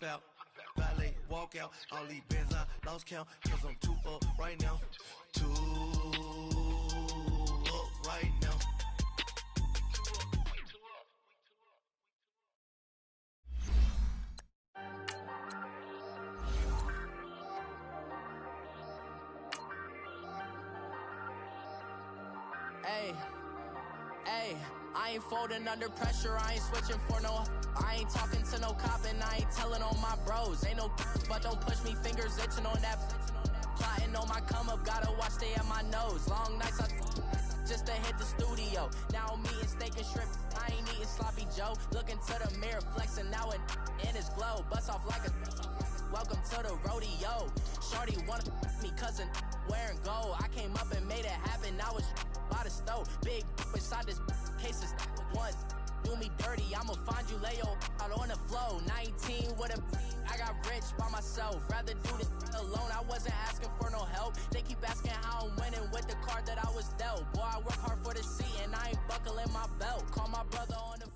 out. Valet, walk out. All these bands I lost count. Cause I'm too up right now. Too up right now. Hey, I ain't folding under pressure, I ain't switching for no. I ain't talking to no cop and I ain't telling on my bros. Ain't no but don't push me, fingers itching on that. Plotting on my come up, gotta watch stay at my nose. Long nights just to hit the studio. Now I'm eating steak and shrimp, I ain't eating sloppy Joe. Looking to the mirror, flexing now it in his glow. Bust off like a welcome to the rodeo. Shorty wanna me cousin wearing gold. I came up and made it happen, now it's by the stove. Big inside this cases once do me dirty, I'ma find you lay out on the floor. 19 with a I got rich by myself. Rather do this alone, I wasn't asking for no help. They keep asking how I'm winning with the card that I was dealt. Boy, I work hard for the seat and I ain't buckling my belt. Call my brother on the phone.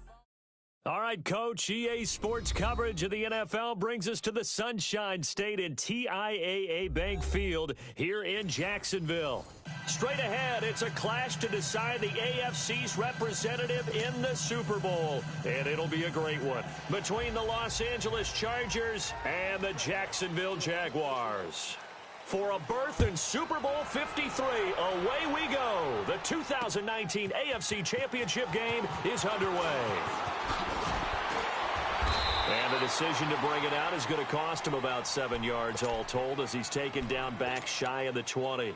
All right, Coach, EA Sports coverage of the NFL brings us to the Sunshine State in TIAA Bank Field here in Jacksonville. Straight ahead, it's a clash to decide the AFC's representative in the Super Bowl. And it'll be a great one between the Los Angeles Chargers and the Jacksonville Jaguars. For a berth in Super Bowl 53, away we go. The 2019 AFC Championship game is underway. And the decision to bring it out is going to cost him about 7 yards all told as he's taken down back shy of the 20.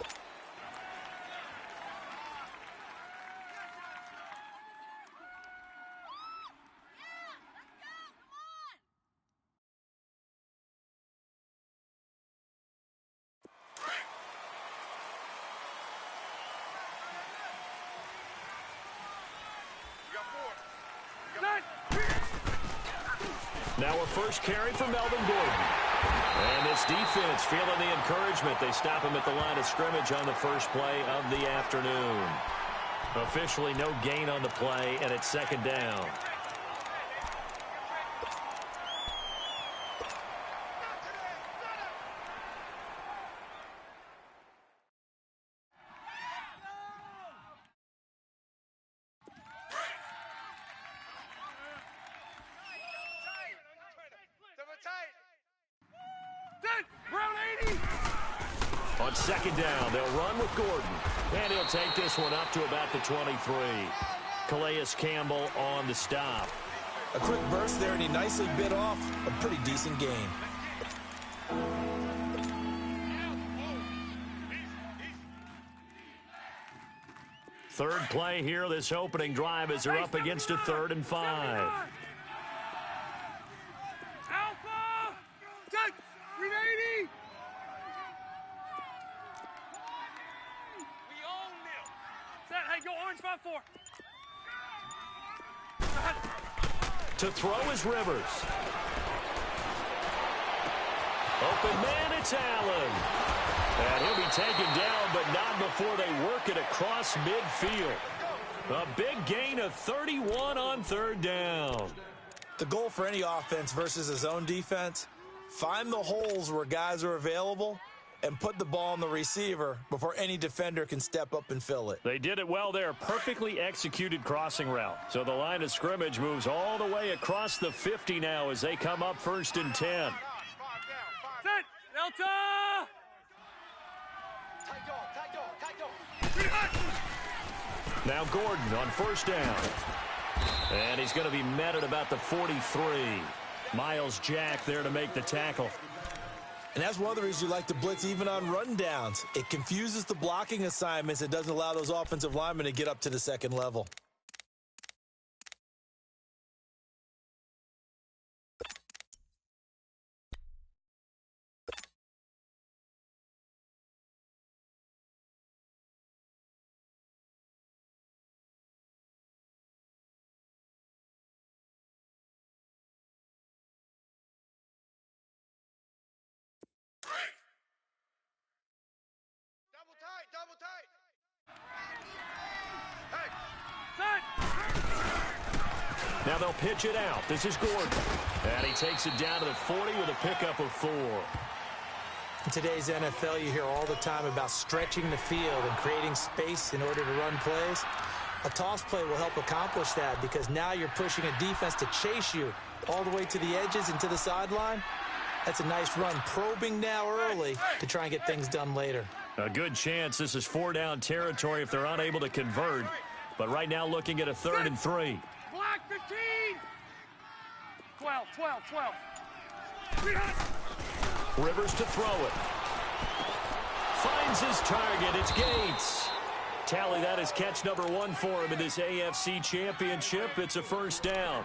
Now a first carry for Melvin Gordon. And this defense feeling the encouragement. They stop him at the line of scrimmage on the first play of the afternoon. Officially no gain on the play, and it's second down. On second down, they'll run with Gordon. And he'll take this one up to about the 23. Calais Campbell on the stop. A quick burst there, and he nicely bit off a pretty decent gain. Third play here, this opening drive as they're up against a 3rd and 5. To throw is Rivers. Open man, it's Allen. And he'll be taken down, but not before they work it across midfield. A big gain of 31 on 3rd down. The goal for any offense versus his own defense, find the holes where guys are available and put the ball on the receiver before any defender can step up and fill it. They did it well there. Perfectly executed crossing route. So the line of scrimmage moves all the way across the 50 now as they come up 1st and 10. Set! Delta! Now Gordon on 1st down. And he's going to be met at about the 43. Miles Jack there to make the tackle. And that's one of the reasons you like to blitz even on rundowns. It confuses the blocking assignments. It doesn't allow those offensive linemen to get up to the second level. Double tight! Hey! Now they'll pitch it out. This is Gordon. And he takes it down to the 40 with a pickup of 4. In today's NFL, you hear all the time about stretching the field and creating space in order to run plays. A toss play will help accomplish that because now you're pushing a defense to chase you all the way to the edges and to the sideline. That's a nice run, probing now early to try and get things done later. A good chance this is 4-down territory if they're unable to convert. But right now looking at a 3rd and 3. Block 15. 12. Rivers to throw it. Finds his target. It's Gates. Tally that is catch number 1 for him in this AFC Championship. It's a 1st down.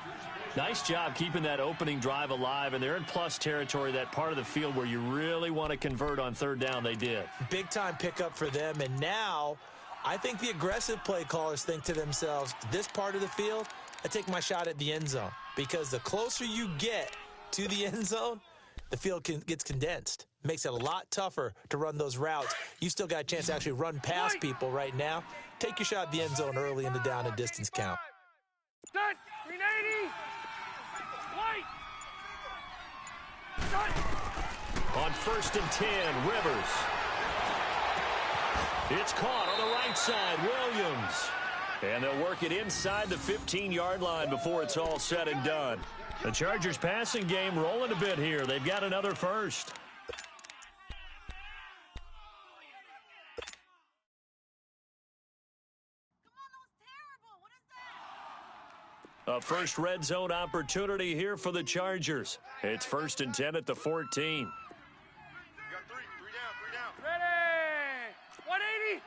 Nice job keeping that opening drive alive, and they're in plus territory, that part of the field where you really want to convert on 3rd down. They did. Big-time pickup for them, and now I think the aggressive play callers think to themselves, this part of the field, I take my shot at the end zone, because the closer you get to the end zone, the field gets condensed. Makes it a lot tougher to run those routes. You still got a chance to actually run past people right now. Take your shot at the end zone early in the down and distance count. Set. 380. Light. On 1st and 10, Rivers. It's caught on the right side, Williams. And they'll work it inside the 15-yard line before it's all said and done. The Chargers passing game rolling a bit here. They've got another 1st. A first red zone opportunity here for the Chargers. It's 1st and 10 at the 14. Got 3 down. Ready. 180.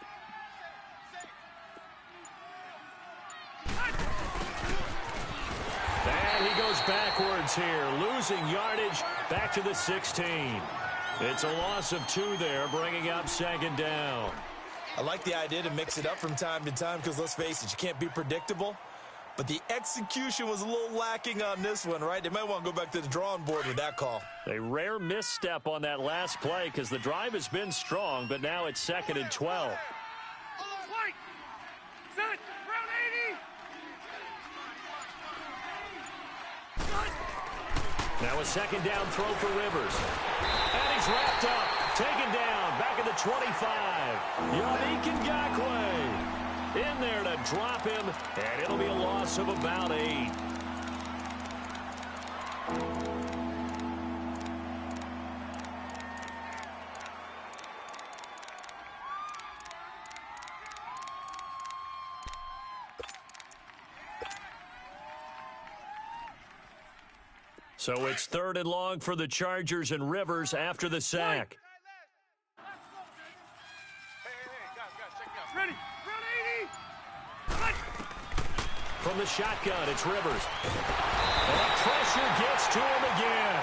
And he goes backwards here, losing yardage back to the 16. It's a loss of 2 there, bringing up 2nd down. I like the idea to mix it up from time to time because, let's face it, you can't be predictable. But the execution was a little lacking on this one, right? They might want to go back to the drawing board with that call. A rare misstep on that last play because the drive has been strong, but now it's 2nd and 12. Light. Set. Round 80. Now a 2nd down throw for Rivers. And he's wrapped up, taken down, back at the 25. Yannick Ngakoue in there to drop him, and it'll be a loss of about 8. So it's 3rd and long for the Chargers and Rivers after the sack. Guys, check it out. Ready. From the shotgun, it's Rivers. And pressure gets to him again.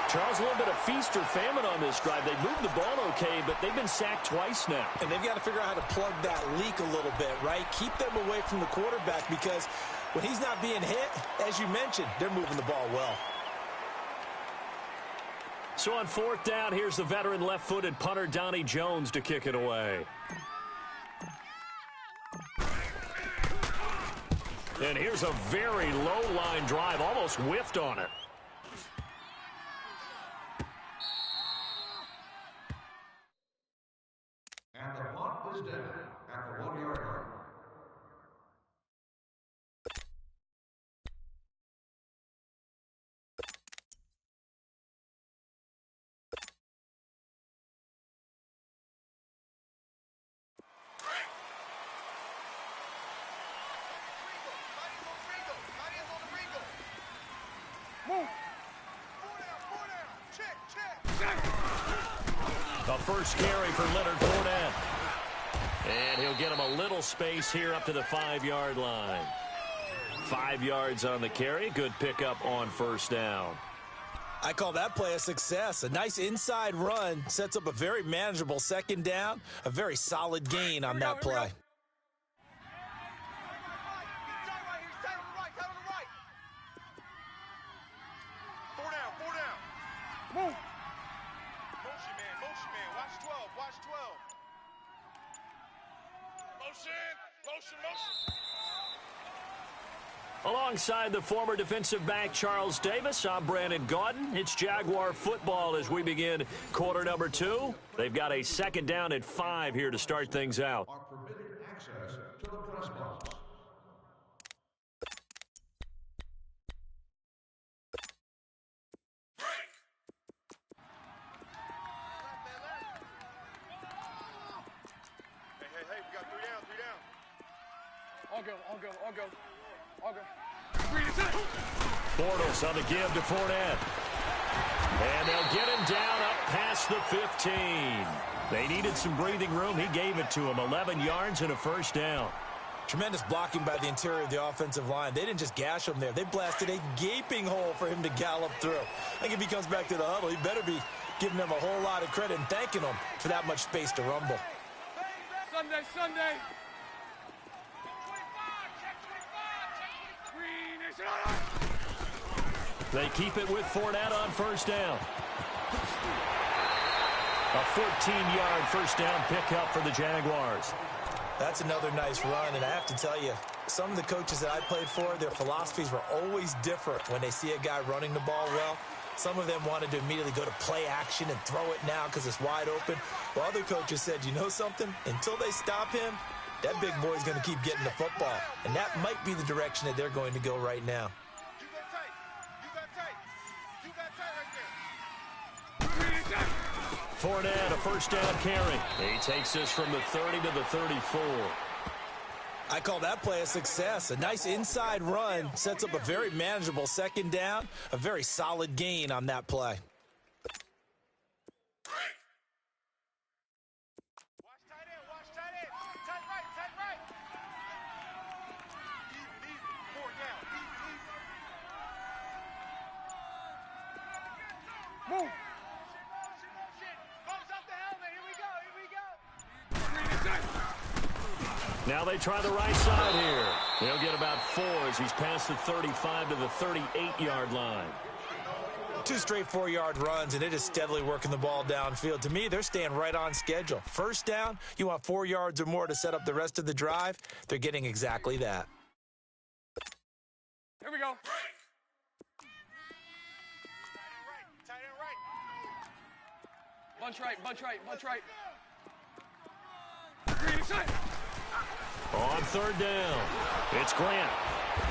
Charles, a little bit of feast or famine on this drive. They moved the ball okay, but they've been sacked twice now. And they've got to figure out how to plug that leak a little bit, right? Keep them away from the quarterback because when he's not being hit, as you mentioned, they're moving the ball well. So on 4th down, here's the veteran left-footed punter Donnie Jones to kick it away. And here's a very low-line drive, almost whiffed on it. And the punt is down at the 1-yard line. A first carry for Leonard Fournette. And he'll get him a little space here up to the 5-yard line. 5 yards on the carry. Good pickup on 1st down. I call that play a success. A nice inside run sets up a very manageable 2nd down. A very solid gain on that play. Alongside the former defensive back Charles Davis, I'm Brandon Gaudin. It's Jaguar football as we begin quarter number 2. They've got a second down at 5 here to start things out. Are permitted access to the press box. Hey, we got 3 down. All go. Bortles on the give to Fournette. And they'll get him down up past the 15. They needed some breathing room. He gave it to him. 11 yards and a first down. Tremendous blocking by the interior of the offensive line. They didn't just gash him there. They blasted a gaping hole for him to gallop through. I think if he comes back to the huddle, he better be giving them a whole lot of credit and thanking them for that much space to rumble. Sunday. They keep it with Fournette on first down. A 14-yard first down pickup for the Jaguars. That's another nice run, and I have to tell you, some of the coaches that I played for, their philosophies were always different when they see a guy running the ball well. Some of them wanted to immediately go to play action and throw it now because it's wide open. While other coaches said, you know something? Until they stop him, that big boy's going to keep getting the football. And that might be the direction that they're going to go right now. Fournette, a first down carry. He takes this from the 30 to the 34. I call that play a success. A nice inside run sets up a very manageable second down. A very solid gain on that play. Watch tight end. Tight right. Easy. 4 down. Easy. Move. Bumps up the helmet. Here we go. Now they try the right side here. He'll get about 4 as he's past the 35 to the 38-yard line. 2 straight 4-yard runs, and it is steadily working the ball downfield. To me, they're staying right on schedule. First down, you want 4 yards or more to set up the rest of the drive. They're getting exactly that. Here we go. Tight end right. Bunch right. On third down, it's Grant.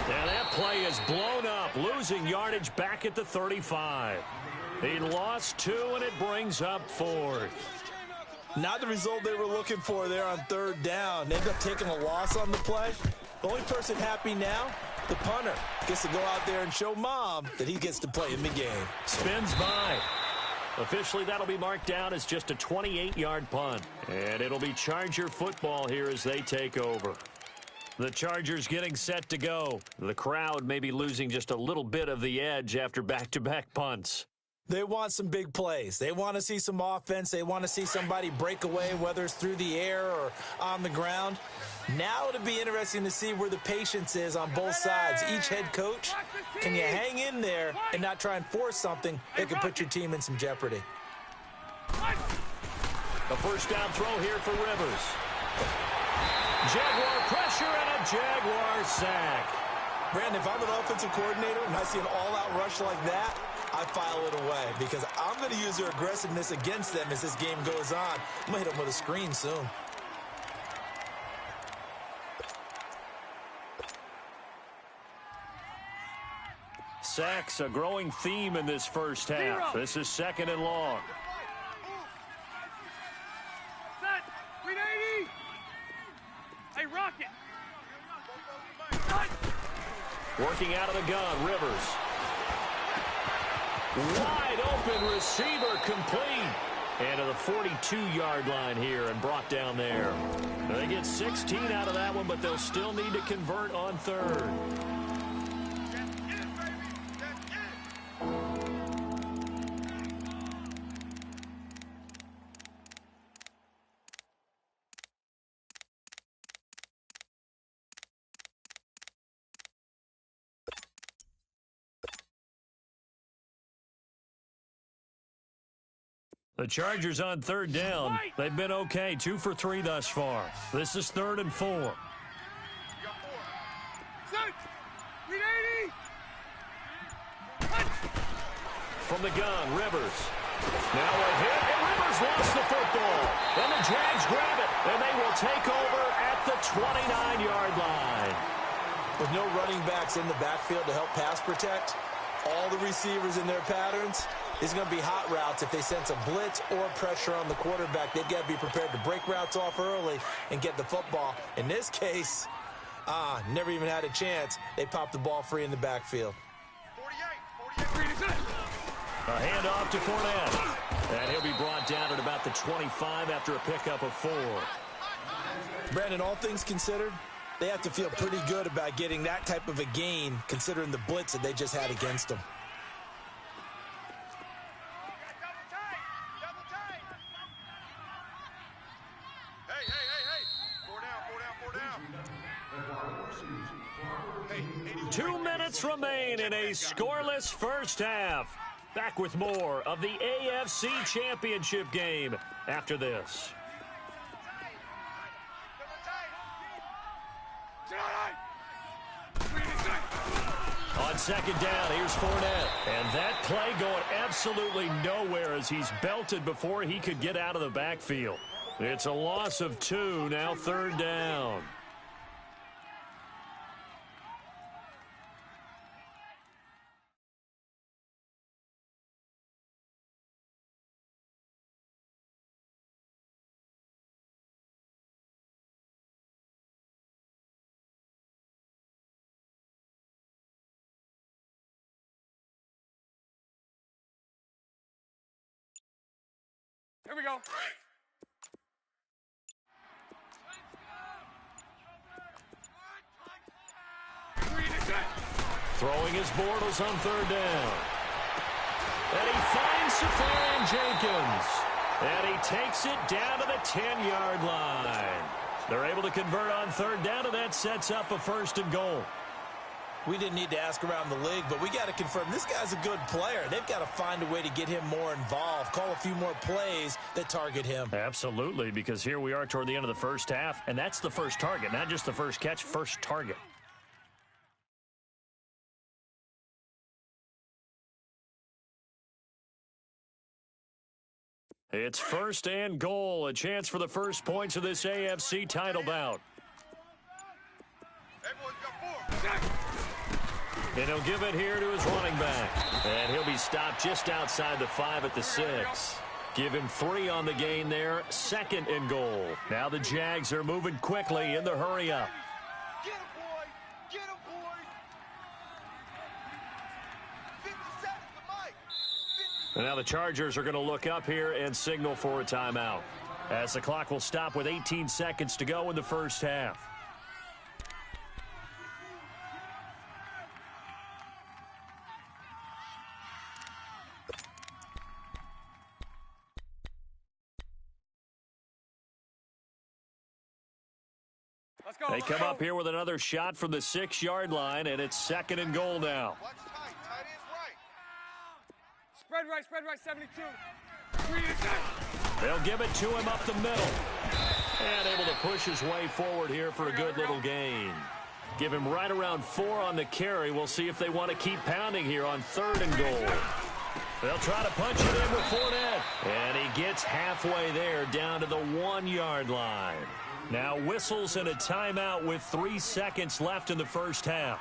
And that play is blown up, losing yardage back at the 35. He lost 2, and it brings up 4th. Not the result they were looking for there on third down. They ended up taking a loss on the play. The only person happy now, the punter, gets to go out there and show Mom that he gets to play in the game. Spins by. Officially, that'll be marked down as just a 28-yard punt. And it'll be Charger football here as they take over. The Chargers getting set to go. The crowd may be losing just a little bit of the edge after back-to-back punts. They want some big plays. They want to see some offense. They want to see somebody break away, whether it's through the air or on the ground. Now it'll be interesting to see where the patience is on both sides. Each head coach, can you hang in there and not try and force something that could put your team in some jeopardy? A first down throw here for Rivers. Jaguar pressure and a Jaguar sack. Brandon, if I'm an offensive coordinator and I see an all-out rush like that, I file it away because I'm going to use their aggressiveness against them as this game goes on. I'm going to hit them with a screen soon. Sacks, a growing theme in this first half. This is 2nd and long. Set. 380. Hey, Rocket. Working out of the gun, Rivers. Wide open receiver complete. And to the 42-yard line here and brought down there. They get 16 out of that one, but they'll still need to convert on third. The Chargers on third down. They've been okay, 2 for 3 thus far. This is 3rd and 4. Set. 380. the gun, Rivers. Now a hit, and Rivers lost the football. And the Jags grab it, and they will take over at the 29-yard line. With no running backs in the backfield to help pass protect, all the receivers in their patterns, it's going to be hot routes. If they sense a blitz or pressure on the quarterback, they've got to be prepared to break routes off early and get the football. In this case, never even had a chance. They popped the ball free in the backfield. 48. A handoff to Fournette. And he'll be brought down at about the 25 after a pickup of 4. Brandon, all things considered, they have to feel pretty good about getting that type of a gain considering the blitz that they just had against them. Double tight. Hey. 4 down. 2 minutes remain in a scoreless first half. Back with more of the AFC Championship game after this. On second down, here's Fournette. And that play going absolutely nowhere as he's belted before he could get out of the backfield. It's a loss of 2, now third down. Here we go. Throwing his Bortles on third down. And he finds Safarian Jenkins. And he takes it down to the 10-yard line. They're able to convert on third down, and that sets up a first and goal. We didn't need to ask around the league, but we got to confirm this guy's a good player. They've got to find a way to get him more involved, call a few more plays that target him. Absolutely, because here we are toward the end of the first half, and that's the first target, not just the first catch, first target. It's first and goal, a chance for the first points of this AFC title bout. Hey, boys, got 4. And he'll give it here to his running back. And he'll be stopped just outside the 5 at the 6. Give him 3 on the gain there, second and goal. Now the Jags are moving quickly in the hurry-up. Get him, boy. Get him, boy. 50 seconds to Mike. And now the Chargers are going to look up here and signal for a timeout, as the clock will stop with 18 seconds to go in the first half. Let's go. They come up here with another shot from the 6-yard line, and it's second and goal now. Watch tight. Tight ends right. Spread right, 72. They'll give it to him up the middle. And able to push his way forward here for a good little gain. Give him right around 4 on the carry. We'll see if they want to keep pounding here on third and goal. They'll try to punch it in with Fournette. And he gets halfway there down to the 1-yard line. Now whistles and a timeout with 3 seconds left in the first half.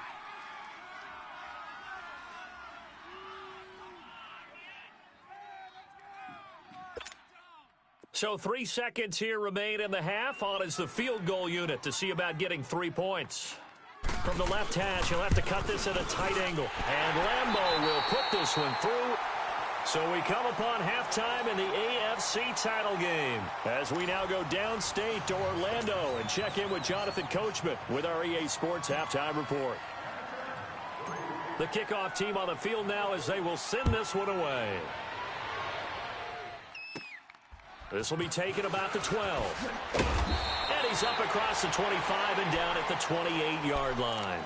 So 3 seconds here remain in the half. On is the field goal unit to see about getting 3 points. From the left hash, he'll have to cut this at a tight angle. And Lambeau will put this one through. So we come upon halftime in the AFC title game, as we now go downstate to Orlando and check in with Jonathan Coachman with our EA Sports Halftime Report. The kickoff team on the field now as they will send this one away. This will be taken about the 12. And he's up across the 25 and down at the 28-yard line.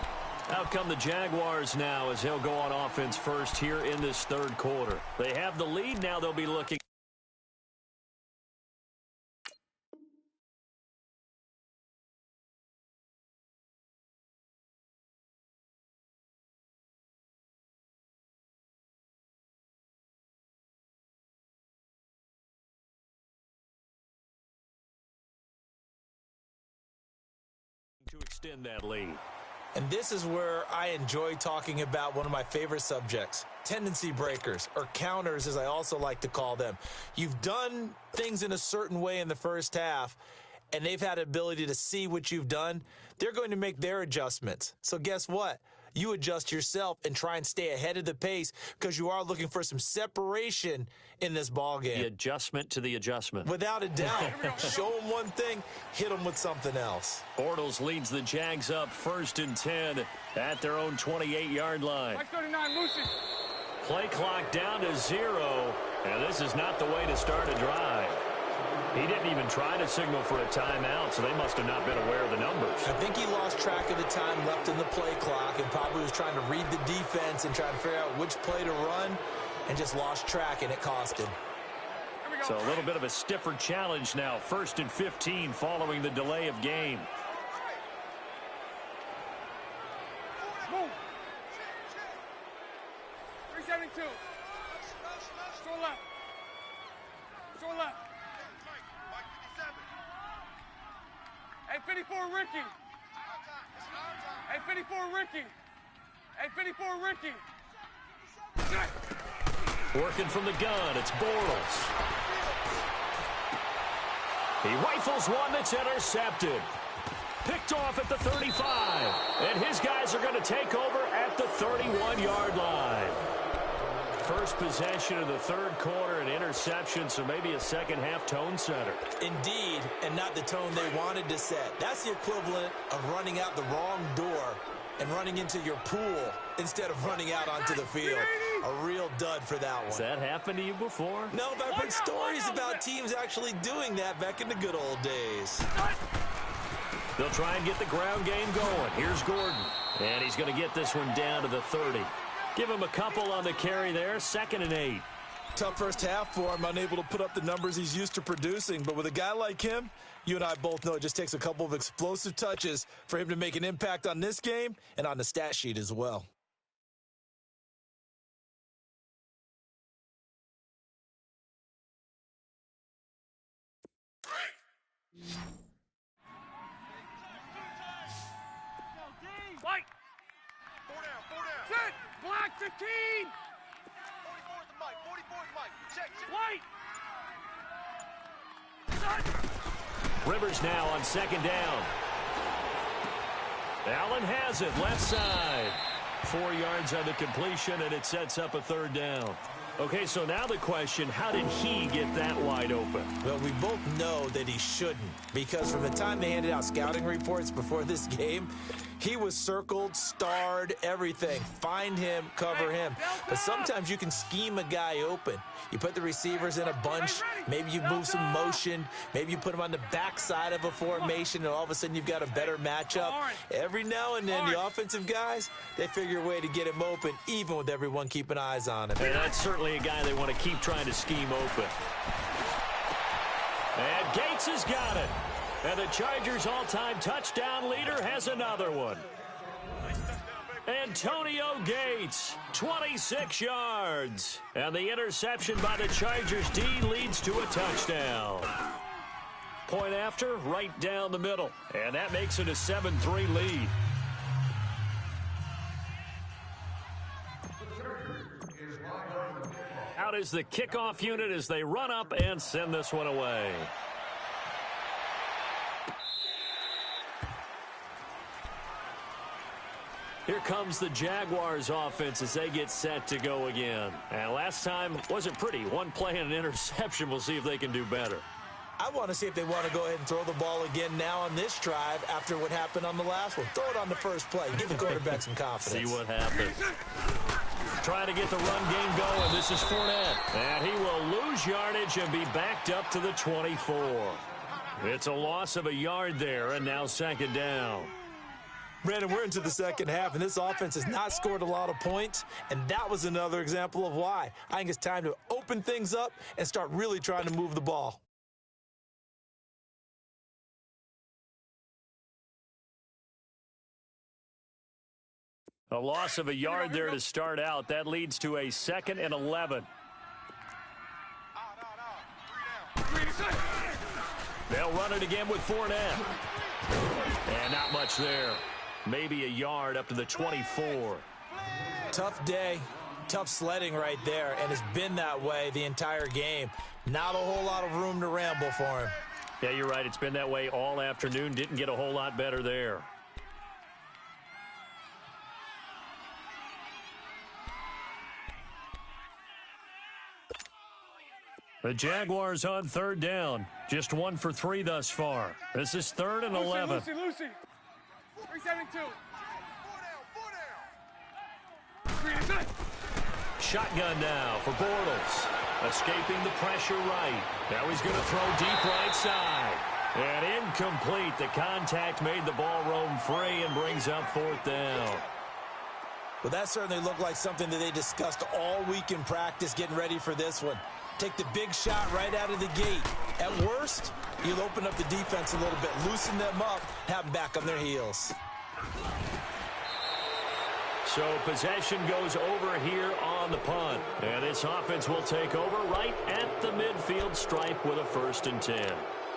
Out come the Jaguars now as they'll go on offense first here in this third quarter. They have the lead. Now they'll be looking. to extend that lead. And this is where I enjoy talking about one of my favorite subjects, tendency breakers, or counters as I also like to call them. You've done things in a certain way in the first half, and they've had the ability to see what you've done. They're going to make their adjustments. So guess what? You adjust yourself and try and stay ahead of the pace because you are looking for some separation in this ball game. The adjustment to the adjustment. Without a doubt. Show them one thing, hit them with something else. Bortles leads the Jags up 1st and 10 at their own 28-yard line. Mike 39, Lucy. Play clock down to 0, and this is not the way to start a drive. He didn't even try to signal for a timeout, so they must have not been aware of the numbers. I think he lost track of the time left in the play clock and probably was trying to read the defense and trying to figure out which play to run and just lost track, and it cost him. So a little bit of a stiffer challenge now. 1st and 15 following the delay of game. Move. 372. Short left. Short left. Hey, 54, Ricky. Hey, 54, Ricky. Hey, 54, Ricky. Working from the gun, it's Bortles. He rifles one that's intercepted. Picked off at the 35. And his guys are going to take over at the 31-yard line. First possession of the third quarter, an interception, so maybe a second-half tone setter. Indeed, and not the tone they wanted to set. That's the equivalent of running out the wrong door and running into your pool instead of running out onto the field. A real dud for that one. Has that happened to you before? No, but I've heard stories about teams actually doing that back in the good old days. They'll try and get the ground game going. Here's Gordon, and he's going to get this one down to the 30. Give him a couple on the carry there, 2nd and 8. Tough first half for him, unable to put up the numbers he's used to producing. But with a guy like him, you and I both know it just takes a couple of explosive touches for him to make an impact on this game and on the stat sheet as well. White. 4 down. Set. Black 15. 44's the Mike. 44's Mike. Check. White. Rivers now on 2nd down. Allen has it, left side. 4 yards on the completion, and it sets up a 3rd down. Okay, so now the question, how did he get that wide open? Well, we both know that he shouldn't, because from the time they handed out scouting reports before this game, he was circled, starred, everything. Find him, cover him. But sometimes you can scheme a guy open. You put the receivers in a bunch. Maybe you move some motion. Maybe you put them on the backside of a formation, and all of a sudden you've got a better matchup. Every now and then, the offensive guys, they figure a way to get him open, even with everyone keeping eyes on him. And that's certainly a guy they want to keep trying to scheme open. And Gates has got it. And the Chargers' all-time touchdown leader has another one. Antonio Gates, 26 yards. And the interception by the Chargers D leads to a touchdown. Point after, right down the middle. And that makes it a 7-3 lead. Out is the kickoff unit as they run up and send this one away. Here comes the Jaguars offense as they get set to go again. And last time wasn't pretty. One play and an interception. We'll see if they can do better. I want to see if they want to go ahead and throw the ball again now on this drive after what happened on the last one. Throw it on the first play. Give the quarterback some confidence. See what happens. Trying to get the run game going. This is Fournette. And he will lose yardage and be backed up to the 24. It's a loss of a yard there, and now 2nd down. Brandon, we're into the second half, and this offense has not scored a lot of points, and that was another example of why. I think it's time to open things up and start really trying to move the ball. A loss of a yard there to start out. That leads to a 2nd and 11. They'll run it again with Fournette. And not much there. Maybe a yard up to the 24. Tough day, tough sledding right there, and it's been that way the entire game. Not a whole lot of room to ramble for him. Yeah, you're right. It's been that way all afternoon. Didn't get a whole lot better there. The Jaguars on third down. Just 1 for 3 thus far. This is 3rd and 11. Lucy. 372. Shotgun now for Bortles. Escaping the pressure right. Now he's going to throw deep right side. And incomplete. The contact made the ball roam free and brings up 4th down. Well, that certainly looked like something that they discussed all week in practice getting ready for this one. Take the big shot right out of the gate. At worst, you'll open up the defense a little bit, loosen them up, have them back on their heels. So possession goes over here on the punt. And this offense will take over right at the midfield stripe with a 1st and 10.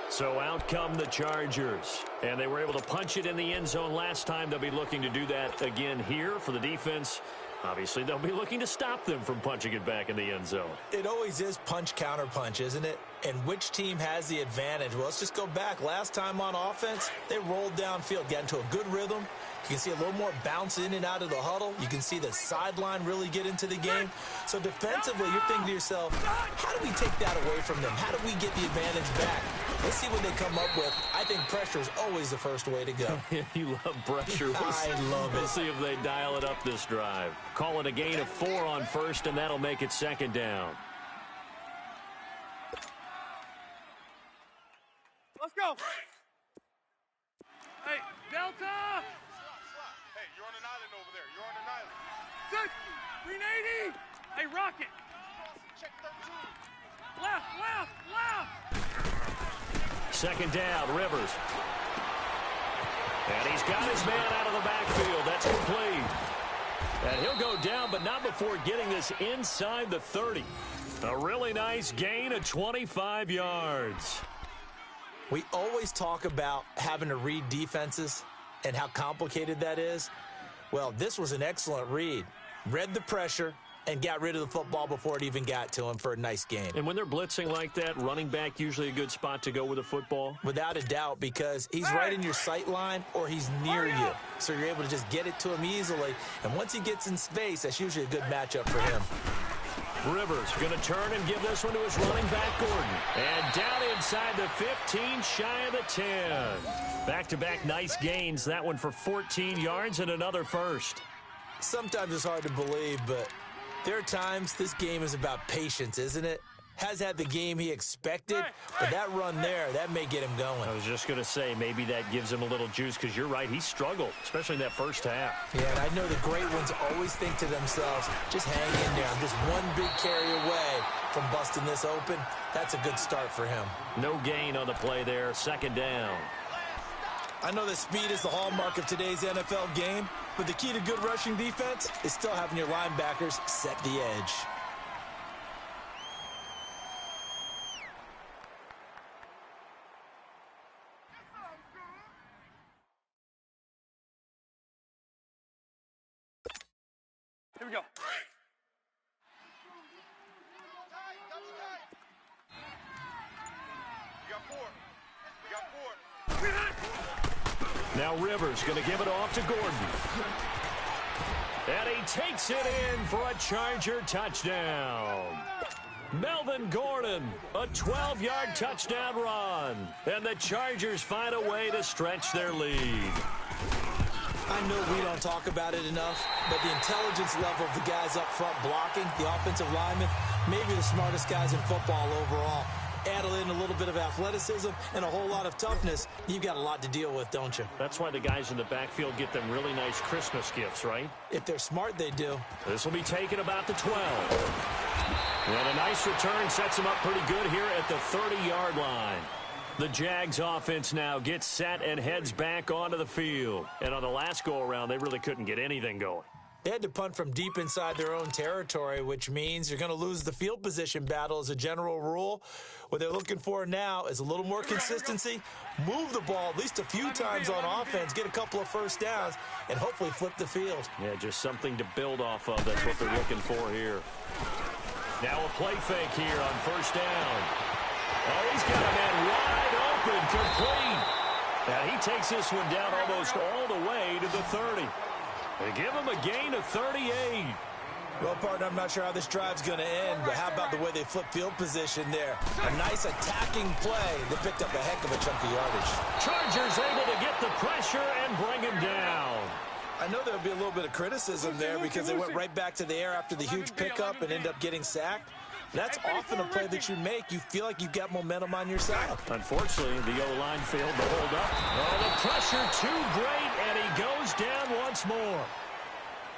So out come the Chargers. And they were able to punch it in the end zone last time. They'll be looking to do that again here for the defense. Obviously, they'll be looking to stop them from punching it back in the end zone. It always is punch, counter punch, isn't it? And which team has the advantage? Well, let's just go back. Last time on offense, they rolled downfield, got into a good rhythm. You can see a little more bounce in and out of the huddle. You can see the sideline really get into the game. So defensively, you're thinking to yourself, how do we take that away from them? How do we get the advantage back? Let's see what they come up with. I think pressure is always the first way to go. You love pressure. I love it. We'll see if they dial it up this drive. Call it a gain of 4 on 1st, and that'll make it 2nd down. Let's go. Hey, Delta. Hey, you're on an island over there. You're on an island. 380. Hey, Rocket. Check 13. Left. 2nd down, Rivers. And he's got his man out of the backfield. That's complete. And he'll go down, but not before getting this inside the 30. A really nice gain of 25 yards. We always talk about having to read defenses and how complicated that is. Well, this was an excellent read. Read the pressure and got rid of the football before it even got to him for a nice gain. And when they're blitzing like that, running back usually a good spot to go with a football? Without a doubt, because he's right in your sight line or he's near you. So you're able to just get it to him easily. And once he gets in space, that's usually a good matchup for him. Rivers going to turn and give this one to his running back, Gordon. And down inside the 15, shy of the 10. Back-to-back nice gains. That one for 14 yards and another 1st. Sometimes it's hard to believe, but there are times this game is about patience, isn't it? Has had the game he expected, but that run there, that may get him going. I was just going to say, maybe that gives him a little juice, because you're right, he struggled, especially in that first half. Yeah, and I know the great ones always think to themselves, just hang in there. I'm just one big carry away from busting this open. That's a good start for him. No gain on the play there, 2nd down. I know that speed is the hallmark of today's NFL game, but the key to good rushing defense is still having your linebackers set the edge. Here we go. You got 4. You got 4. Now Rivers going to give it off to Gordon. And he takes it in for a Charger touchdown. Melvin Gordon, a 12-yard touchdown run. And the Chargers find a way to stretch their lead. I know we don't talk about it enough, but the intelligence level of the guys up front blocking, the offensive linemen, maybe the smartest guys in football overall. Add in a little bit of athleticism and a whole lot of toughness, you've got a lot to deal with, don't you? That's why the guys in the backfield get them really nice Christmas gifts, right? If they're smart, they do. This will be taken about the 12. And a nice return sets them up pretty good here at the 30-yard line. The Jags offense now gets set and heads back onto the field. And on the last go-around, they really couldn't get anything going. They had to punt from deep inside their own territory, which means you're going to lose the field position battle as a general rule. What they're looking for now is a little more consistency, move the ball at least a few times on offense, get a couple of first downs, and hopefully flip the field. Yeah, just something to build off of. That's what they're looking for here. Now a play fake here on first down. Oh, he's got a man wide open, complete. Now he takes this one down almost all the way to the 30. They give him a gain of 38. Well, partner, I'm not sure how this drive's going to end, but how about the way they flip field position there? A nice attacking play. They picked up a heck of a chunk of yardage. Chargers able to get the pressure and bring him down. I know there'll be a little bit of criticism there because they went right back to the air after the huge pickup and ended up getting sacked. That's often a play that you make. You feel like you've got momentum on your side. Unfortunately, the O-line failed to hold up. Oh, the pressure too great, and he goes down once more.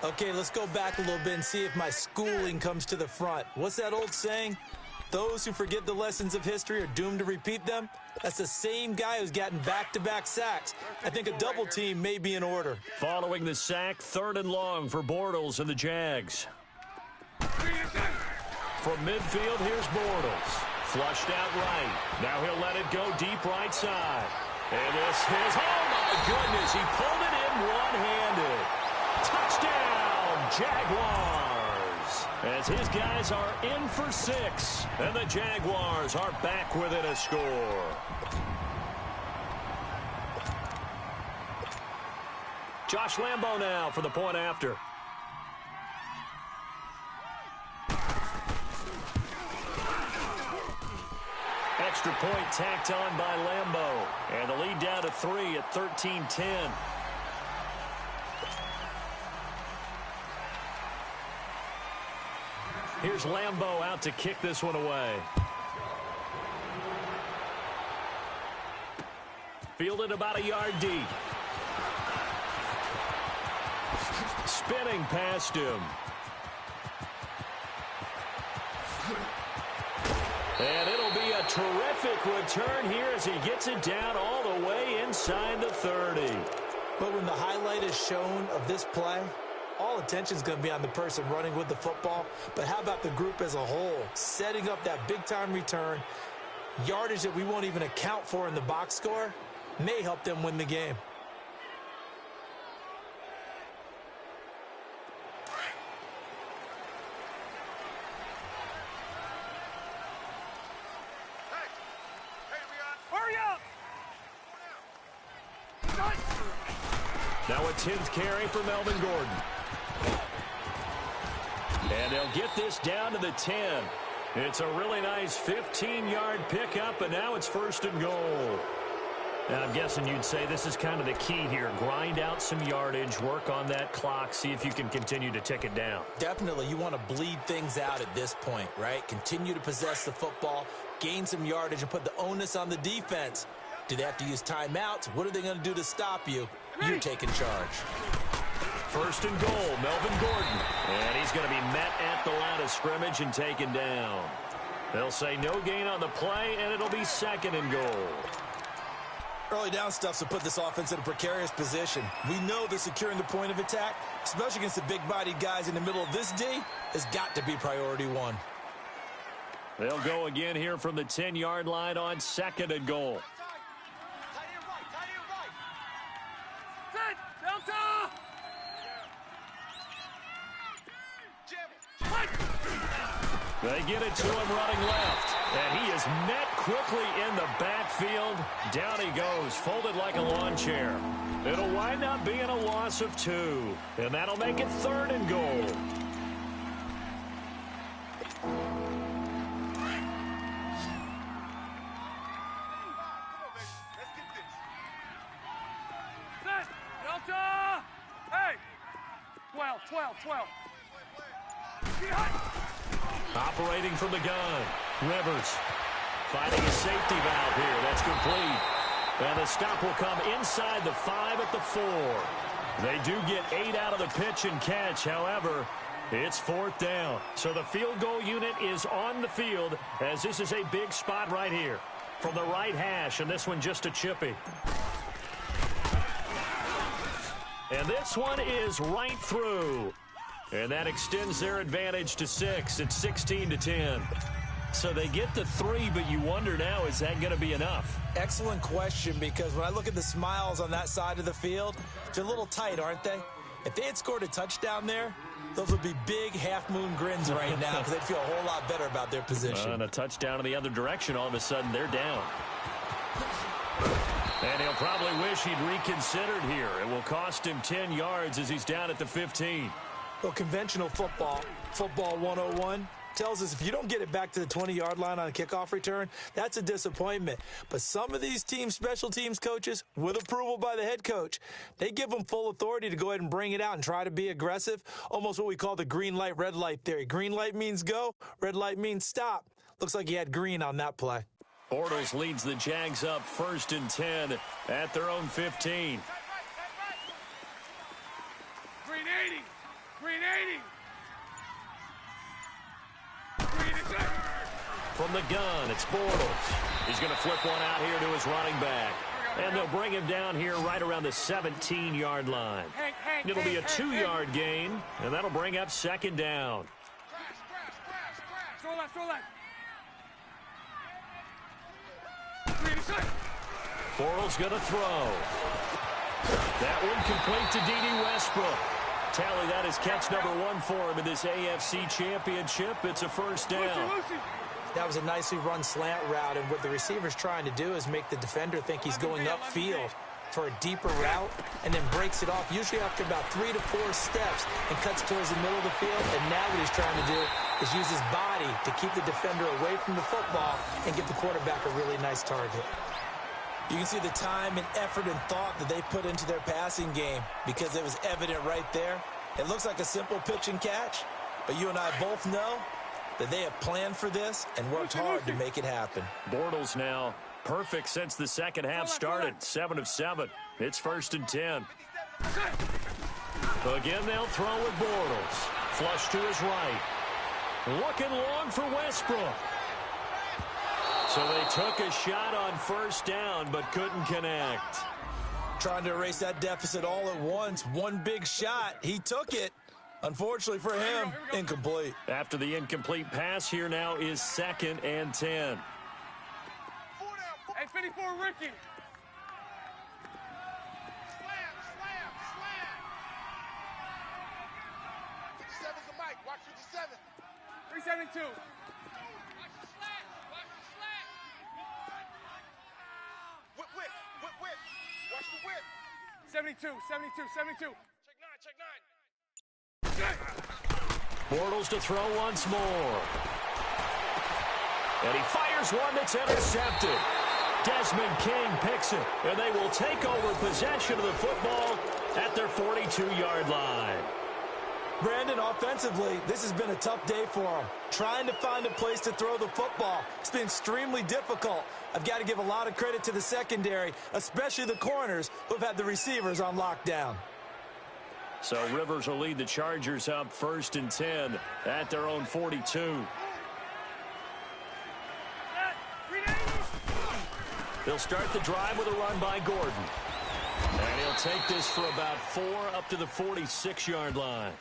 Okay, let's go back a little bit and see if my schooling comes to the front. What's that old saying? Those who forget the lessons of history are doomed to repeat them. That's the same guy who's gotten back-to-back sacks. I think a double team may be in order. Following the sack, 3rd and long for Bortles and the Jags. From midfield, here's Bortles. Flushed out right. Now he'll let it go deep right side. And this is, oh my goodness, he pulled it in one-handed. Touchdown, Jaguars. As his guys are in for 6. And the Jaguars are back within a score. Josh Lambo now for the point after. Extra point tacked on by Lambo. And the lead down to 3 at 13-10. Here's Lambo out to kick this one away. Fielded about a yard deep. Spinning past him. And it'll be a terrific return here as he gets it down all the way inside the 30. But when the highlight is shown of this play, all attention is going to be on the person running with the football. But how about the group as a whole? Setting up that big-time return, yardage that we won't even account for in the box score, may help them win the game. Now a 10th carry for Melvin Gordon. And they'll get this down to the 10. It's a really nice 15-yard pickup, and now it's 1st and goal. Now I'm guessing you'd say this is kind of the key here. Grind out some yardage, work on that clock, see if you can continue to tick it down. Definitely. You want to bleed things out at this point, right? Continue to possess the football, gain some yardage, and put the onus on the defense. Do they have to use timeouts? What are they going to do to stop you? You're taking charge. 1st and goal, Melvin Gordon. And he's going to be met at the line of scrimmage and taken down. They'll say no gain on the play, and it'll be 2nd and goal. Early down stuff to put this offense in a precarious position. We know that securing the point of attack, especially against the big-bodied guys in the middle of this D, has got to be priority 1. They'll go again here from the 10-yard line on 2nd and goal. They get it to him running left. And he is met quickly in the backfield. Down he goes, folded like a lawn chair. It'll wind up being a loss of 2. And that'll make it 3rd and goal. Delta! Hey! 12. Operating from the gun. Rivers finding a safety valve here. That's complete. And the stop will come inside the 5 at the 4. They do get 8 out of the pitch and catch. However, it's 4th down. So the field goal unit is on the field as this is a big spot right here. From the right hash, and this one just a chippy. And this one is right through. And that extends their advantage to 6. It's 16-10. So they get the 3, but you wonder now, is that going to be enough? Excellent question, because when I look at the smiles on that side of the field, they're a little tight, aren't they? If they had scored a touchdown there, those would be big half-moon grins right now because they'd feel a whole lot better about their position. And a touchdown in the other direction, all of a sudden they're down. And he'll probably wish he'd reconsidered here. It will cost him 10 yards as he's down at the 15. Well, conventional football 101, tells us if you don't get it back to the 20-yard line on a kickoff return, that's a disappointment. But some of these special teams coaches, with approval by the head coach, they give them full authority to go ahead and bring it out and try to be aggressive, almost what we call the green light, red light theory. Green light means go, red light means stop. Looks like he had green on that play. Bortles leads the Jags up 1st and 10 at their own 15. Green 80. Green 80. From the gun, it's Bortles. He's going to flip one out here to his running back. And they'll bring him down here right around the 17-yard line. It'll be a 2-yard gain, and that'll bring up 2nd down. Throw left, throw left. Bortles going to throw. That one complete to D.D. Westbrook. Tally, that is catch number 1 for him in this AFC Championship. It's a 1st down. That was a nicely run slant route, and what the receiver's trying to do is make the defender think he's going upfield for a deeper route and then breaks it off, usually after about 3 to 4 steps, and cuts towards the middle of the field. And now what he's trying to do is use his body to keep the defender away from the football and give the quarterback a really nice target. You can see the time and effort and thought that they put into their passing game because it was evident right there. It looks like a simple pitch and catch, but you and I both know that they have planned for this and worked hard to make it happen. Bortles now perfect since the second half started. 7 of 7. It's 1st and 10. Again, they'll throw with Bortles. Flush to his right. Looking long for Westbrook. So they took a shot on 1st down, but couldn't connect. Trying to erase that deficit all at once. One big shot. He took it. Unfortunately for him, incomplete. After the incomplete pass, here now is 2nd and 10. Hey, 54, Ricky. Slam, slam, slam. 57's the mic. Watch 57. 372. Watch the slack. Watch the slack. Whip, whip, whip, whip. Watch the whip. 72, 72, 72. Check 9, check 9. Bortles to throw once more. And he fires one that's intercepted. Desmond King picks it, and they will take over possession of the football at their 42-yard line. Brandon, offensively, this has been a tough day for him. Trying to find a place to throw the football. It's been extremely difficult. I've got to give a lot of credit to the secondary, especially the corners who have had the receivers on lockdown. So Rivers will lead the Chargers up 1st and 10 at their own 42. They'll start the drive with a run by Gordon. And he'll take this for about 4 up to the 46-yard line.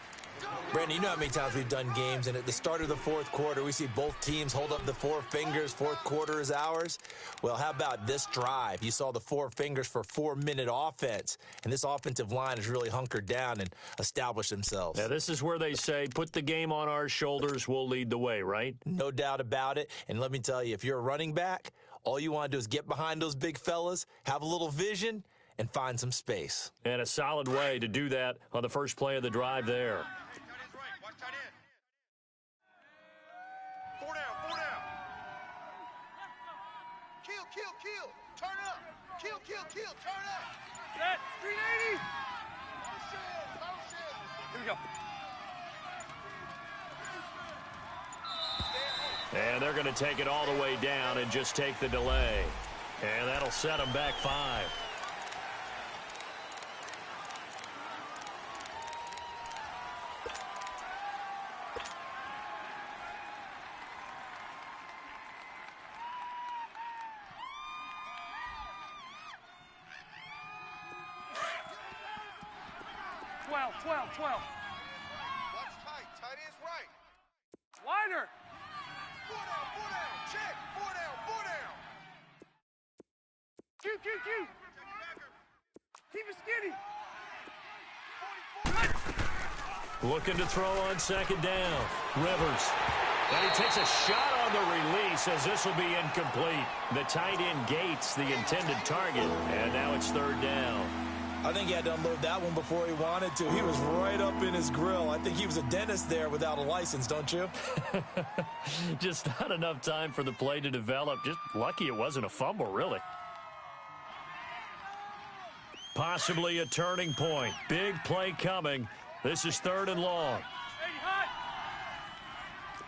Brandon, you know how many times we've done games, and at the start of the 4th quarter, we see both teams hold up the 4 fingers, 4th quarter is ours. Well, how about this drive? You saw the 4 fingers for 4-minute offense, and this offensive line has really hunkered down and established themselves. Now, this is where they say, put the game on our shoulders, we'll lead the way, right? No doubt about it, and let me tell you, if you're a running back, all you want to do is get behind those big fellas, have a little vision, and find some space. And a solid way to do that on the first play of the drive there. Watch tight end. 4 down, 4 down. Kill, kill, kill. Turn up. Kill, kill, kill. Turn up. Set. 380. Motion. Here we go. And they're going to take it all the way down and just take the delay. And that'll set them back 5. Twelve. Watch is right. Liner. 4 down. Check. 4 down. Q. Keep it skinny. Looking to throw on second down. Rivers. And he takes a shot on the release as this will be incomplete. The tight end Gates, the intended target, and now it's third down. I think he had to unload that one before he wanted to. He was right up in his grill. I think he was a dentist there without a license, don't you? Just not enough time for the play to develop. Just lucky it wasn't a fumble, really. Possibly a turning point. Big play coming. This is third and long. Hey, hot.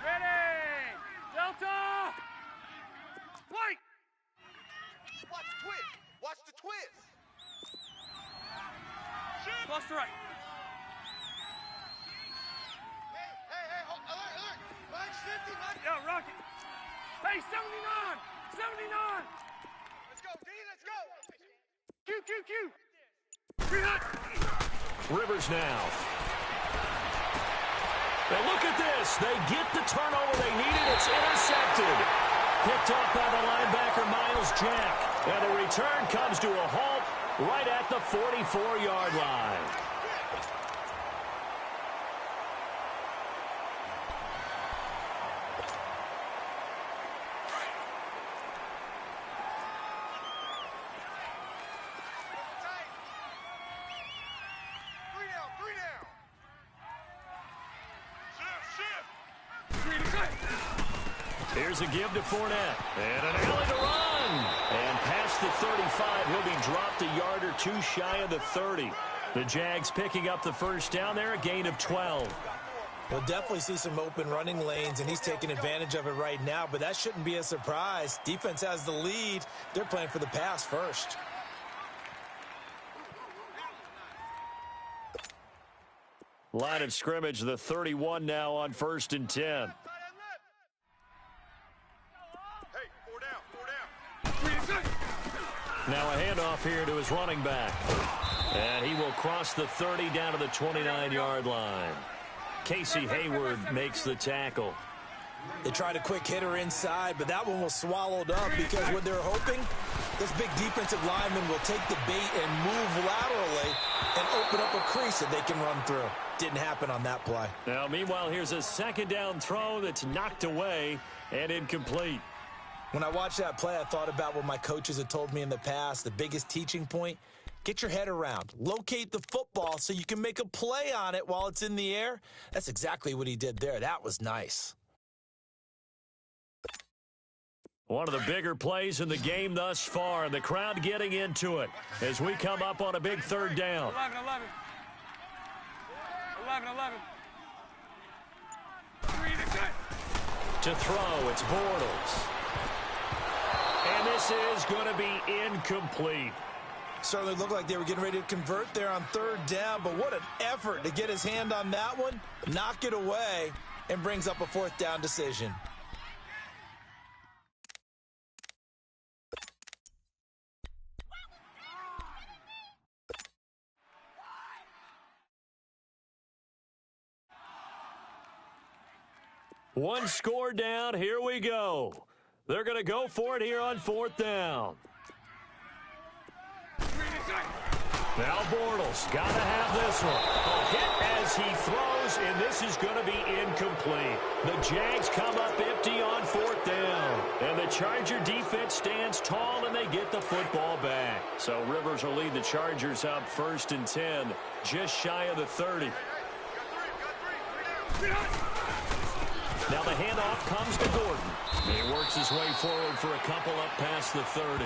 Ready. Delta. White. Watch the twist. Plus to right. Hey, alert. Max 50, Max. Yeah, rocket. Hey, 79. Let's go, D, let's go. Q. 300. Rivers now. Now look at this. They get the turnover they needed. It's intercepted. Picked up by the linebacker, Miles Jack. And the return comes to a halt right at the 44-yard line. Here's a give to Fournette. And an alley to run. And past the 35, he'll be dropped a yard or two shy of the 30. The Jags picking up the first down there, a gain of 12. We'll definitely see some open running lanes, and he's taking advantage of it right now, but that shouldn't be a surprise. Defense has the lead. They're playing for the pass first. Line of scrimmage, the 31 now on 1st and 10. Now a handoff here to his running back. And he will cross the 30 down to the 29-yard line. Casey Hayward makes the tackle. They tried a quick hitter inside, but that one was swallowed up because what they're hoping, this big defensive lineman will take the bait and move laterally and open up a crease that they can run through. Didn't happen on that play. Now, meanwhile, here's a second down throw that's knocked away and incomplete. When I watched that play, I thought about what my coaches had told me in the past. The biggest teaching point, get your head around. Locate the football so you can make a play on it while it's in the air. That's exactly what he did there. That was nice. One of the bigger plays in the game thus far, and the crowd getting into it as we come up on a big third down. 11. To throw, it's Bortles. And this is going to be incomplete. Certainly looked like they were getting ready to convert there on third down, but what an effort to get his hand on that one, knock it away, and brings up a fourth down decision. One score down, here we go. They're going to go for it here on fourth down. Now Bortles got to have this one. A hit as he throws, and this is going to be incomplete. The Jags come up empty on fourth down. And the Charger defense stands tall, and they get the football back. So Rivers will lead the Chargers up 1st and 10, just shy of the 30. Now the handoff comes to Gordon. He works his way forward for a couple up past the 30.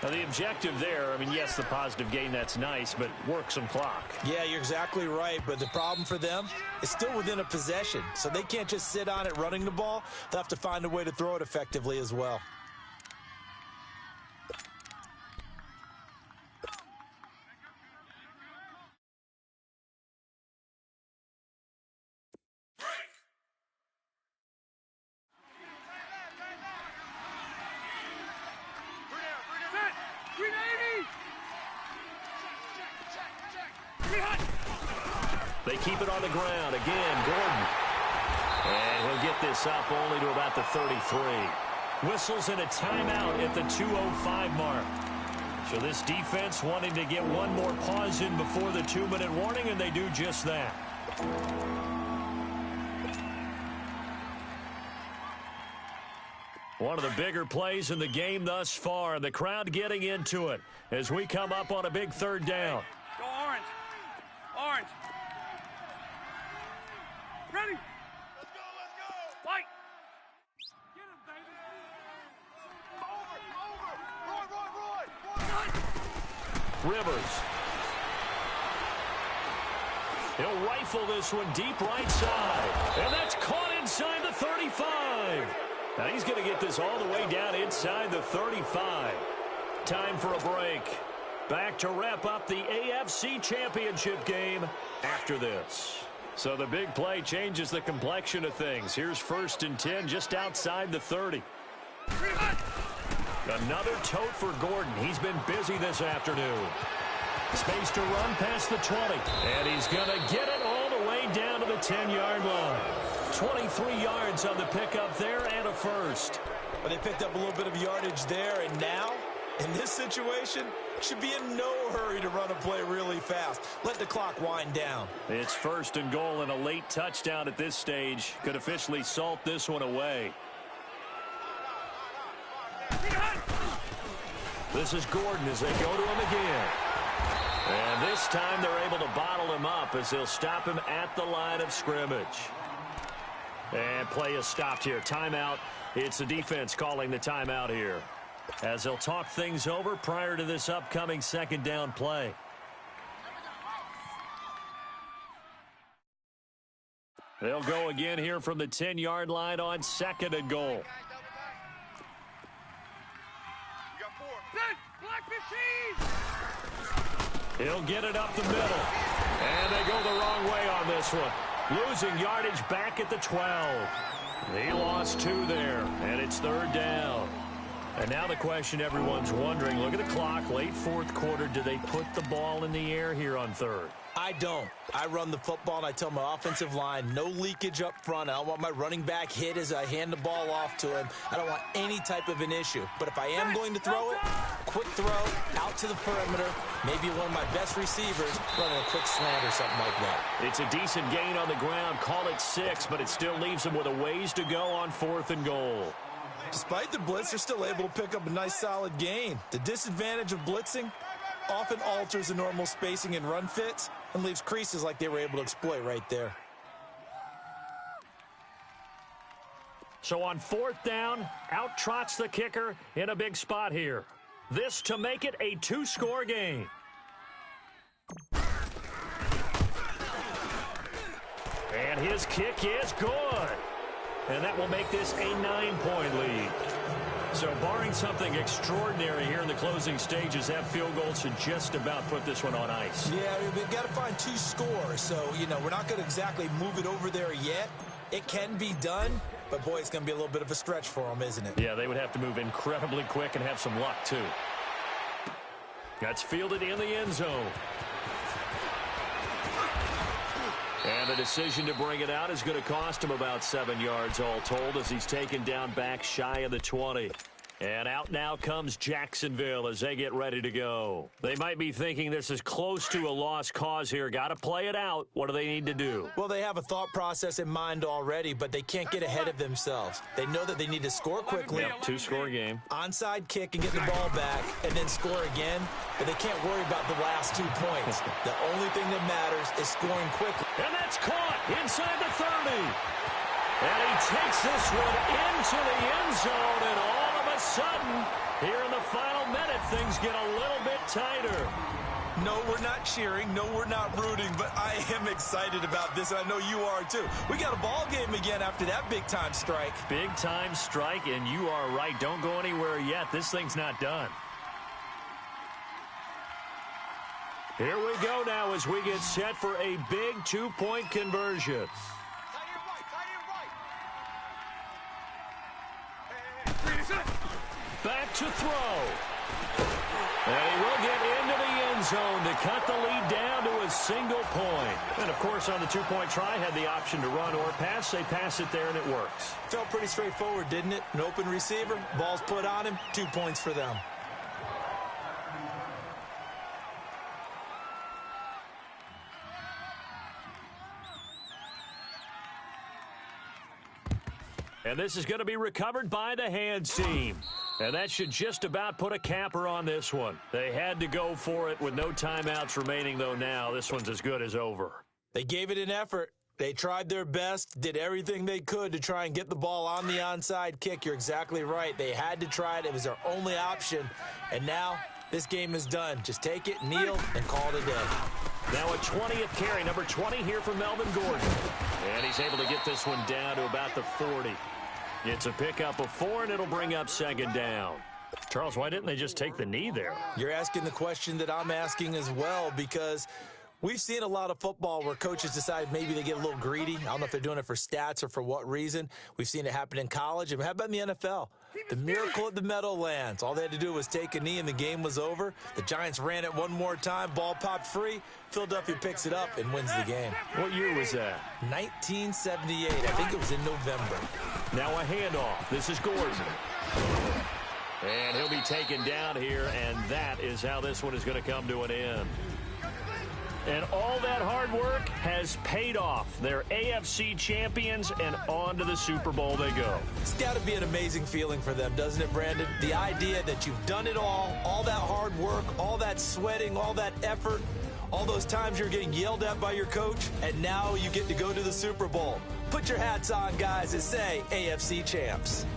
Now the objective there, I mean, yes, the positive gain, that's nice, but work some clock. Yeah, you're exactly right, but the problem for them is still within a possession, so they can't just sit on it running the ball. They'll have to find a way to throw it effectively as well. They keep it on the ground. Again, Gordon. And he'll get this up only to about the 33. Whistles and a timeout at the 2:05 mark. So this defense wanting to get one more pause in before the 2-minute warning, and they do just that. One of the bigger plays in the game thus far. The crowd getting into it as we come up on a big 3rd down. Go orange. Orange. Ready. Let's go, let's go. White. Get him, baby. Roy. Rivers. He'll rifle this one deep right side. And that's caught inside the 35. Now he's going to get this all the way down inside the 35. Time for a break. Back to wrap up the AFC Championship game after this. So the big play changes the complexion of things. Here's 1st and 10 just outside the 30. Another tote for Gordon. He's been busy this afternoon. Space to run past the 20. And he's going to get it all the way down to the 10-yard line. 23 yards on the pickup there and a first. But they picked up a little bit of yardage there, and now, in this situation, should be in no hurry to run a play really fast. Let the clock wind down. It's 1st and goal and a late touchdown at this stage. Could officially salt this one away. This is Gordon as they go to him again. And this time they're able to bottle him up as they'll stop him at the line of scrimmage. And play is stopped here. Timeout. It's the defense calling the timeout here, as they'll talk things over prior to this upcoming 2nd down play. They'll go again here from the 10-yard line on 2nd and goal. He'll get it up the middle. And they go the wrong way on this one. Losing yardage back at the 12. He lost 2 there, and it's 3rd down. And now the question everyone's wondering, look at the clock, late 4th quarter, do they put the ball in the air here on 3rd? I don't. I run the football, and I tell my offensive line, no leakage up front. I don't want my running back hit as I hand the ball off to him. I don't want any type of an issue. But if I am going to throw it, quick throw, out to the perimeter, maybe one of my best receivers running a quick slant or something like that. It's a decent gain on the ground. Call it 6, but it still leaves them with a ways to go on 4th and goal. Despite the blitz, they're still able to pick up a nice, solid gain. The disadvantage of blitzing often alters the normal spacing and run fits and leaves creases like they were able to exploit right there. So on 4th down, out trots the kicker in a big spot here. This to make it a 2-score game. And his kick is good. And that will make this a 9-point lead. So barring something extraordinary here in the closing stages, that field goal should just about put this one on ice. Yeah, we've got to find 2 scores. So, we're not going to exactly move it over there yet. It can be done, but, boy, it's going to be a little bit of a stretch for them, isn't it? Yeah, they would have to move incredibly quick and have some luck, too. That's fielded in the end zone. And the decision to bring it out is going to cost him about 7 yards all told as he's taken down back shy of the 20. And out now comes Jacksonville as they get ready to go. They might be thinking this is close to a lost cause here. Got to play it out. What do they need to do? Well, they have a thought process in mind already, but they can't get ahead of themselves. They know that they need to score quickly. Yep, 2-score game. Onside kick and get the ball back and then score again, but they can't worry about the last 2 points. The only thing that matters is scoring quickly. And that's caught inside the 30. And he takes this one into the end zone, and all of a sudden, here in the final minute, things get a little bit tighter. No, we're not cheering. No, we're not rooting, but I am excited about this, and I know you are too. We got a ball game again after that big-time strike. Big-time strike, and you are right. Don't go anywhere yet. This thing's not done. Here we go now as we get set for a big 2-point conversion. Back to throw. And he will get into the end zone to cut the lead down to a single point. And, of course, on the two-point try, had the option to run or pass. They pass it there, and it works. Felt pretty straightforward, didn't it? An open receiver, ball's put on him, 2 points for them. And this is going to be recovered by the hands team. And that should just about put a capper on this one. They had to go for it with no timeouts remaining, though now. This one's as good as over. They gave it an effort. They tried their best, did everything they could to try and get the ball on the onside kick. You're exactly right. They had to try it. It was their only option. And now this game is done. Just take it, kneel, and call it a day. Now a 20th carry, number 20 here for Melvin Gordon. And he's able to get this one down to about the 40. It's a pickup of 4, and it'll bring up second down. Charles, why didn't they just take the knee there? You're asking the question that I'm asking as well, because we've seen a lot of football where coaches decide maybe they get a little greedy. I don't know if they're doing it for stats or for what reason. We've seen it happen in college. And how about in the NFL? The miracle at the Meadowlands. All they had to do was take a knee and the game was over. The Giants ran it one more time. Ball popped free. Philadelphia picks it up and wins the game. What year was that? 1978. I think it was in November. Now a handoff. This is Gordon. And he'll be taken down here, and that is how this one is going to come to an end. And all that hard work has paid off. They're AFC champions, and on to the Super Bowl they go. It's got to be an amazing feeling for them, doesn't it, Brandon? The idea that you've done it all that hard work, all that sweating, all that effort, all those times you're getting yelled at by your coach, and now you get to go to the Super Bowl. Put your hats on, guys, and say AFC champs.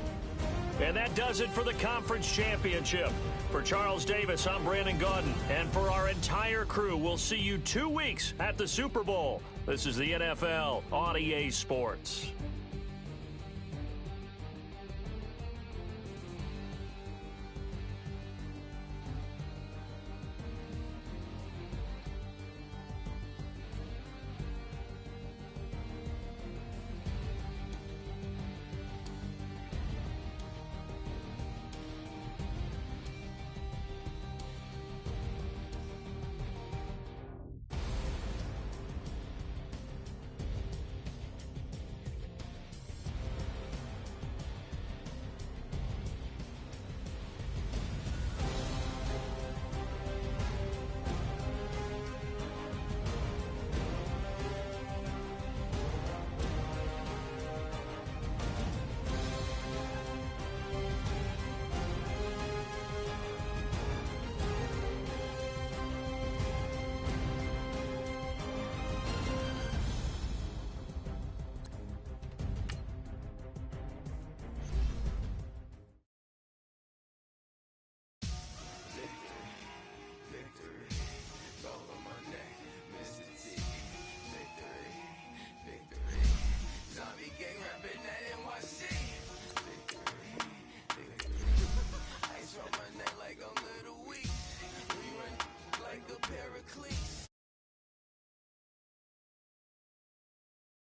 And that does it for the conference championship. For Charles Davis, I'm Brandon Gaudin. And for our entire crew, we'll see you 2 weeks at the Super Bowl. This is the NFL on EA Sports.